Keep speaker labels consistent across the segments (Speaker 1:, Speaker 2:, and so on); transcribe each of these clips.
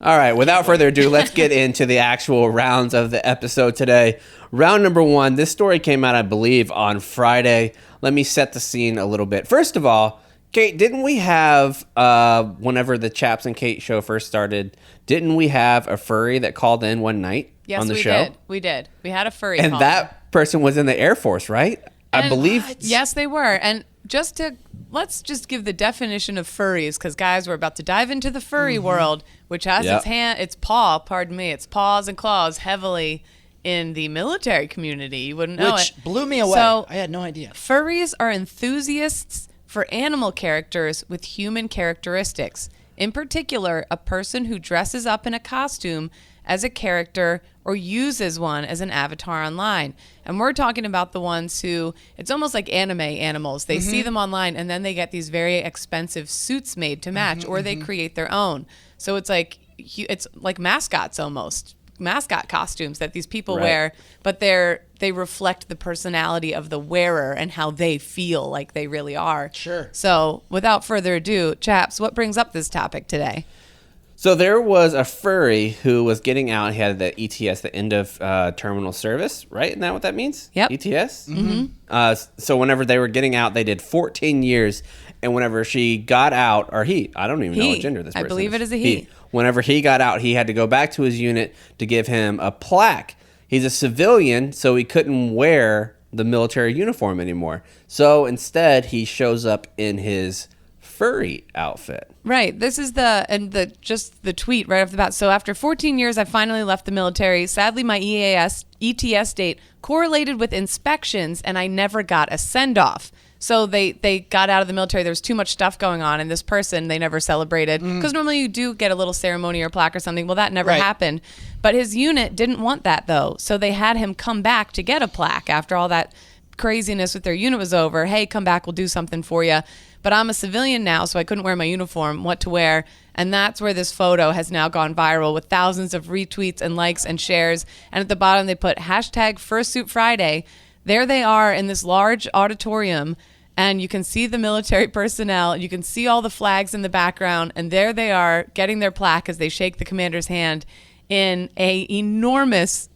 Speaker 1: All right, without further ado, let's get into the actual rounds of the episode today. Round number 1, this story came out, I believe, on Friday. Let me set the scene a little bit. First of all, Kate, didn't we have, whenever the Chaps and Kate show first started, didn't we have a furry that called in one night on the show?
Speaker 2: Yes, we did. We had a furry
Speaker 1: and that person was in the Air Force, right? I believe.
Speaker 2: Yes, they were. And let's just give the definition of furries, because guys, we're about to dive into the furry world, which has its paws and claws heavily in the military community. You wouldn't know
Speaker 3: Which blew me away.
Speaker 2: So,
Speaker 3: I had no idea.
Speaker 2: Furries are enthusiasts for animal characters with human characteristics. In particular, a person who dresses up in a costume as a character or uses one as an avatar online. And we're talking about the ones who, it's almost like anime animals. They see them online and then they get these very expensive suits made to match, or they create their own. So it's like mascots almost. Mascot costumes that these people wear, but they reflect the personality of the wearer and how they feel like they really are.
Speaker 3: Sure.
Speaker 2: So without further ado, Chaps, what brings up this topic today?
Speaker 1: So there was a furry who was getting out. He had the ETS, the end of terminal service, right? Isn't that what that means?
Speaker 2: Yep.
Speaker 1: ETS? Mm-hmm. So whenever they were getting out, they did 14 years. And whenever she got out, or he, I don't even know what gender this person is.
Speaker 2: I believe it is a he.
Speaker 1: Whenever he got out, he had to go back to his unit to give him a plaque. He's a civilian, so he couldn't wear the military uniform anymore. So instead, he shows up in his furry outfit.
Speaker 2: Right. This is the tweet right off the bat. So after 14 years, I finally left the military. Sadly, my ETS date correlated with inspections, and I never got a send-off. So they got out of the military. There was too much stuff going on, and this person they never celebrated, because normally you do get a little ceremony or plaque or something. Well, that never happened. But his unit didn't want that, though. So they had him come back to get a plaque after all that craziness with their unit was over. Hey, come back. We'll do something for you. But I'm a civilian now, so I couldn't wear my uniform. What to wear? And that's where this photo has now gone viral with thousands of retweets and likes and shares. And at the bottom, they put #FursuitFriday. There they are in this large auditorium, and you can see the military personnel. You can see all the flags in the background, and there they are getting their plaque as they shake the commander's hand in a enormous,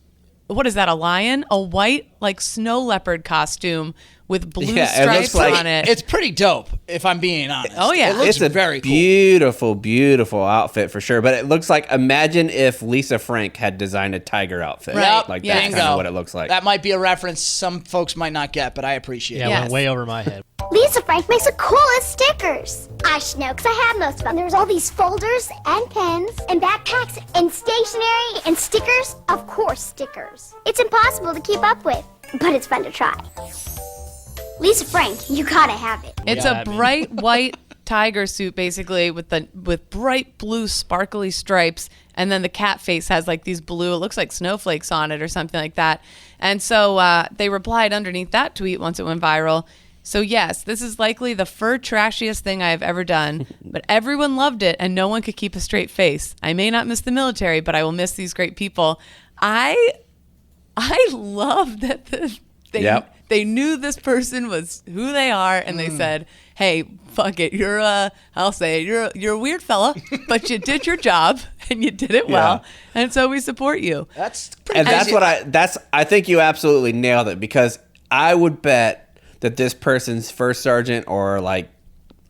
Speaker 2: what is that, a lion? A white, like, snow leopard costume with blue stripes on it.
Speaker 3: It's pretty dope, if I'm being honest.
Speaker 2: Oh, yeah.
Speaker 3: It looks
Speaker 1: It's a
Speaker 3: very cool.
Speaker 1: beautiful, beautiful outfit for sure. But it looks like, imagine if Lisa Frank had designed a tiger outfit.
Speaker 2: Right.
Speaker 1: Like,
Speaker 2: Yeah.
Speaker 1: that's kind of what it looks like.
Speaker 3: That might be a reference some folks might not get, but I appreciate
Speaker 4: Yeah,
Speaker 3: it.
Speaker 4: it
Speaker 2: Yes.
Speaker 4: went way over my head.
Speaker 5: Lisa Frank makes the coolest stickers. I should know, because I have most of them. There's all these folders and pens and backpacks and stationery and stickers. Of course, stickers. It's impossible to keep up with, but it's fun to try. Lisa Frank, you gotta have it.
Speaker 2: It's a bright white tiger suit, basically, with bright blue sparkly stripes, and then the cat face has like these blue, it looks like snowflakes on it or something like that. And so they replied underneath that tweet once it went viral. So yes, this is likely the fur trashiest thing I have ever done, but everyone loved it and no one could keep a straight face. I may not miss the military, but I will miss these great people. I love that they knew this person was who they are, and they said, "Hey, fuck it, I'll say it, you're a weird fella, but you did your job and you did it well, and so we support you."
Speaker 3: That's pretty
Speaker 1: And
Speaker 3: crazy.
Speaker 1: I think you absolutely nailed it, because I would bet that this person's first sergeant or like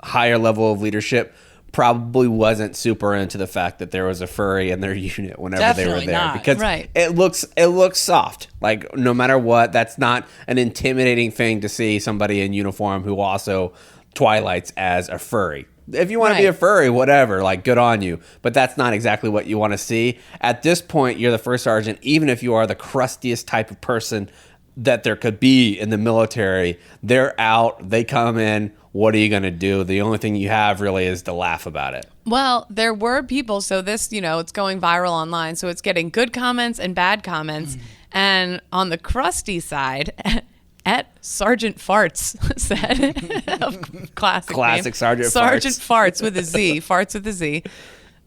Speaker 1: higher level of leadership probably wasn't super into the fact that there was a furry in their unit whenever they were
Speaker 3: Definitely
Speaker 1: there,
Speaker 3: not.
Speaker 1: because
Speaker 2: Right.
Speaker 1: it looks soft. Like, no matter what, that's not an intimidating thing to see somebody in uniform who also twilights as a furry. If you want to be a furry, whatever, like, good on you. But that's not exactly what you want to see. At this point, you're the first sergeant, even if you are the crustiest type of person that there could be in the military. They're out, they come in, what are you going to do? The only thing you have really is to laugh about it.
Speaker 2: Well, there were people, so this, it's going viral online, so it's getting good comments and bad comments. And on the crusty side, at Sergeant Farts said, classic name.
Speaker 1: Sergeant
Speaker 2: Farts with a Z, Farts with a Z.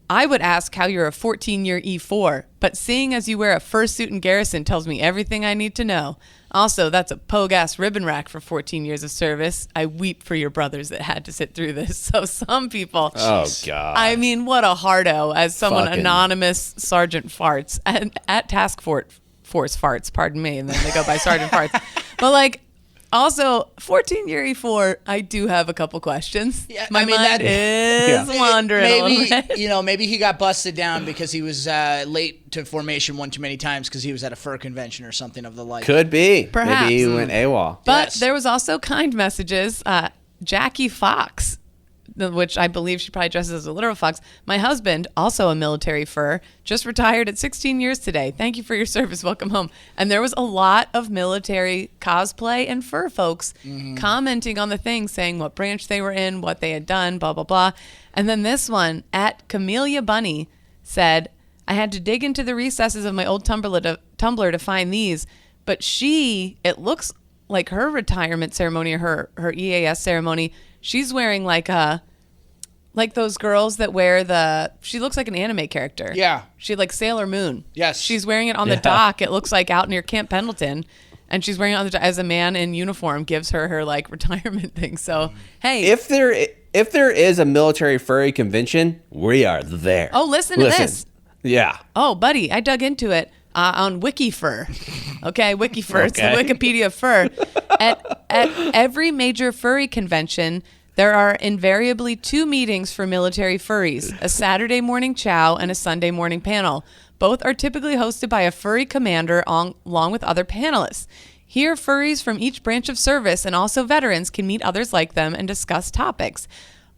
Speaker 2: I would ask how you're a 14-year E4, but seeing as you wear a fursuit in garrison tells me everything I need to know. Also, that's a pogue-ass ribbon rack for 14 years of service. I weep for your brothers that had to sit through this. So some people...
Speaker 1: Oh, God.
Speaker 2: I mean, what a hardo as someone
Speaker 1: Fucking-
Speaker 2: anonymous Sergeant Farts at Task Force Farts, pardon me, and then they go by Sergeant Farts. But like... Also, 14-year E4, I do have a couple questions.
Speaker 3: Yeah,
Speaker 2: My
Speaker 3: I mean,
Speaker 2: mind is wandering a little bit.
Speaker 3: Maybe he got busted down because he was late to formation one too many times because he was at a fur convention or something of the like.
Speaker 1: Could be.
Speaker 2: Perhaps.
Speaker 1: Maybe he went AWOL.
Speaker 2: But
Speaker 3: Yes.
Speaker 2: there was also kind messages. Jackie Fox, which I believe she probably dresses as a literal fox. My husband, also a military fur, just retired at 16 years today. Thank you for your service. Welcome home. And there was a lot of military cosplay and fur folks commenting on the thing, saying what branch they were in, what they had done, blah, blah, blah. And then this one, at Camellia Bunny, said, I had to dig into the recesses of my old Tumblr to find these, but it looks like her retirement ceremony or her EAS ceremony, she's wearing like those girls that wear she looks like an anime character.
Speaker 3: Yeah.
Speaker 2: She like Sailor Moon.
Speaker 3: Yes.
Speaker 2: She's wearing it on the dock. It looks like out near Camp Pendleton. And she's wearing it on the dock as a man in uniform gives her like retirement thing. So, hey.
Speaker 1: If there is a military furry convention, we are there.
Speaker 2: Oh, listen to this.
Speaker 1: Yeah.
Speaker 2: Oh, buddy, I dug into it on WikiFur. Okay, WikiFur. It's the
Speaker 1: Okay.
Speaker 2: Wikipedia of fur. At every major furry convention, there are invariably 2 meetings for military furries, a Saturday morning chow and a Sunday morning panel. Both are typically hosted by a furry commander along with other panelists. Here, furries from each branch of service and also veterans can meet others like them and discuss topics.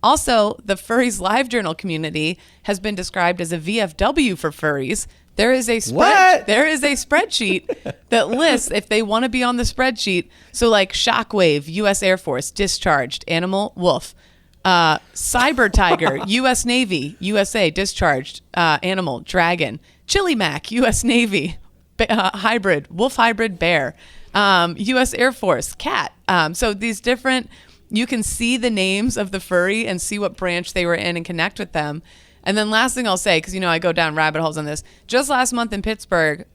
Speaker 2: Also, the Furries Live Journal community has been described as a VFW for furries. There is a
Speaker 1: What?
Speaker 2: There is a spreadsheet that lists if they want to be on the spreadsheet. So like Shockwave, U.S. Air Force, discharged, animal, wolf. Cyber Tiger, U.S. Navy, USA, discharged, animal, dragon. Chili Mac, U.S. Navy, hybrid, wolf hybrid, bear. U.S. Air Force, cat. So these different, you can see the names of the furry and see what branch they were in and connect with them. And then last thing I'll say, because, I go down rabbit holes on this. Just last month in Pittsburgh,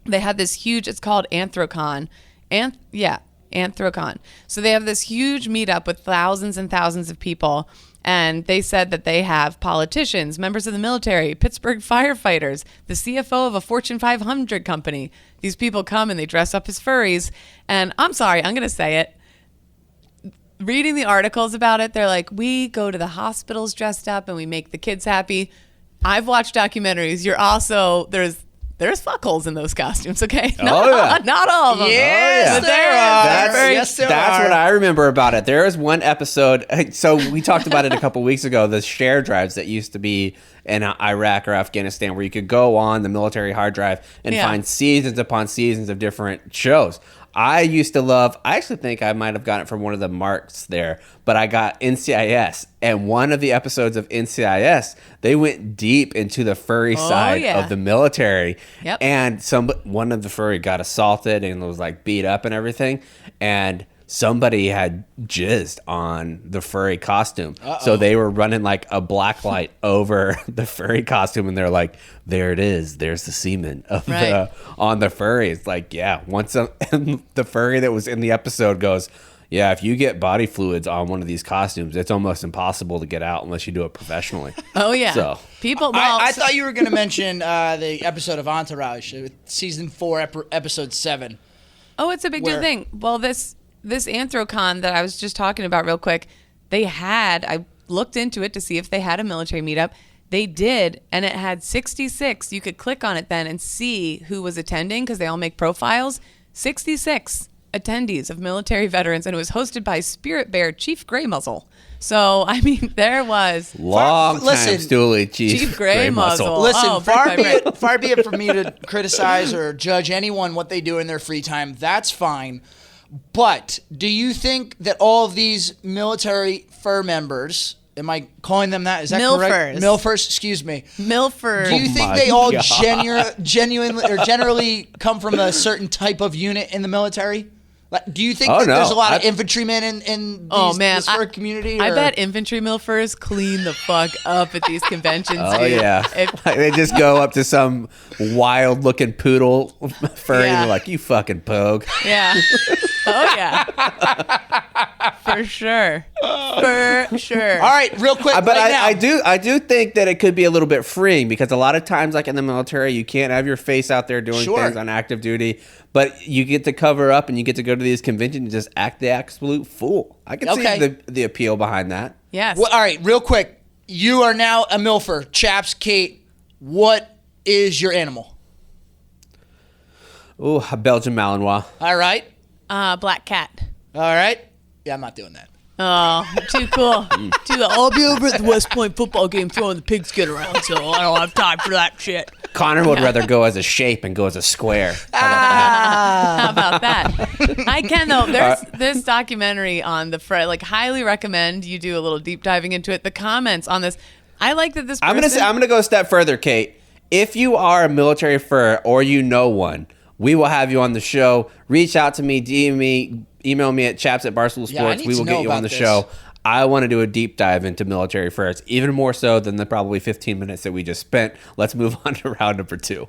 Speaker 2: they had this huge, it's called Anthrocon. Anthrocon. So they have this huge meetup with thousands and thousands of people. And they said that they have politicians, members of the military, Pittsburgh firefighters, the CFO of a Fortune 500 company. These people come and they dress up as furries. And I'm sorry, I'm going to say it. Reading the articles about it, they're like, we go to the hospitals dressed up and we make the kids happy. I've watched documentaries. You're also, there's fuckholes in those costumes, okay? Not all of them.
Speaker 3: Yes,
Speaker 2: But
Speaker 3: there are.
Speaker 1: That's what I remember about it. There is one episode. So we talked about it a couple weeks ago. The share drives that used to be in Iraq or Afghanistan, where you could go on the military hard drive and find seasons upon seasons of different shows. I actually think I might have gotten it from one of the marks there, but I got NCIS, and one of the episodes of NCIS, they went deep into the furry side of the military.
Speaker 2: Yep.
Speaker 1: And one of the furry got assaulted and was like beat up and everything, and somebody had jizzed on the furry costume. So they were running like a black light over the furry costume, and they're like, there it is. There's the semen of on the furry. It's like, once the furry that was in the episode goes, if you get body fluids on one of these costumes, it's almost impossible to get out unless you do it professionally.
Speaker 2: Oh, yeah.
Speaker 1: So
Speaker 2: People,
Speaker 3: I thought you were going to mention the episode of Entourage, season 4, episode 7.
Speaker 2: Oh, it's a big deal thing. Well, this Anthrocon that I was just talking about real quick, I looked into it to see if they had a military meetup. They did, and it had 66. You could click on it then and see who was attending because they all make profiles. 66 attendees of military veterans, and it was hosted by Spirit Bear Chief Grey Muzzle. So, I mean, there was...
Speaker 1: Long time stoolie Chief
Speaker 2: Grey Muzzle.
Speaker 3: Listen, far be it from me to criticize or judge anyone what they do in their free time. That's fine. But do you think that all of these military fur members, am I calling them that? Is that correct? Milfers, excuse me.
Speaker 2: Milfers.
Speaker 3: Do you think they all genuinely or generally come from a certain type of unit in the military? Do you think that there's a lot of infantrymen in this fur community?
Speaker 2: I bet infantry milfers clean the fuck up at these conventions.
Speaker 1: Oh,
Speaker 2: dude.
Speaker 1: yeah. They just go up to some wild-looking poodle furry and they're like, you fucking pogue.
Speaker 2: Yeah. Oh, yeah. For sure. For sure.
Speaker 3: All right, real quick.
Speaker 1: But I do think that it could be a little bit freeing because a lot of times, like in the military, you can't have your face out there doing things on active duty. But you get to cover up and you get to go to these conventions and just act the absolute fool. I can see the appeal behind that.
Speaker 2: Yes.
Speaker 3: Well, all right, real quick. You are now a milfer. Chaps, Kate, what is your animal?
Speaker 1: Ooh, a Belgian Malinois.
Speaker 3: All right.
Speaker 2: Black cat.
Speaker 3: All right. Yeah, I'm not doing that.
Speaker 2: Oh, too cool. I'll be over at the West Point football game throwing the pigskin around, so I don't have time for that shit.
Speaker 1: Connor would rather go as a shape and go as a square.
Speaker 2: How about that? I can though. There's this documentary on the Furry. Like, highly recommend you do a little deep diving into it. The comments on this, I like that this. Person,
Speaker 1: I'm gonna go a step further, Kate. If you are a military fur or you know one, we will have you on the show. Reach out to me, DM me, email me at chaps@barstoolsports.
Speaker 3: Yeah,
Speaker 1: we will get you on the show. I want to do a deep dive into military furs, even more so than the probably 15 minutes that we just spent. Let's move on to round number 2.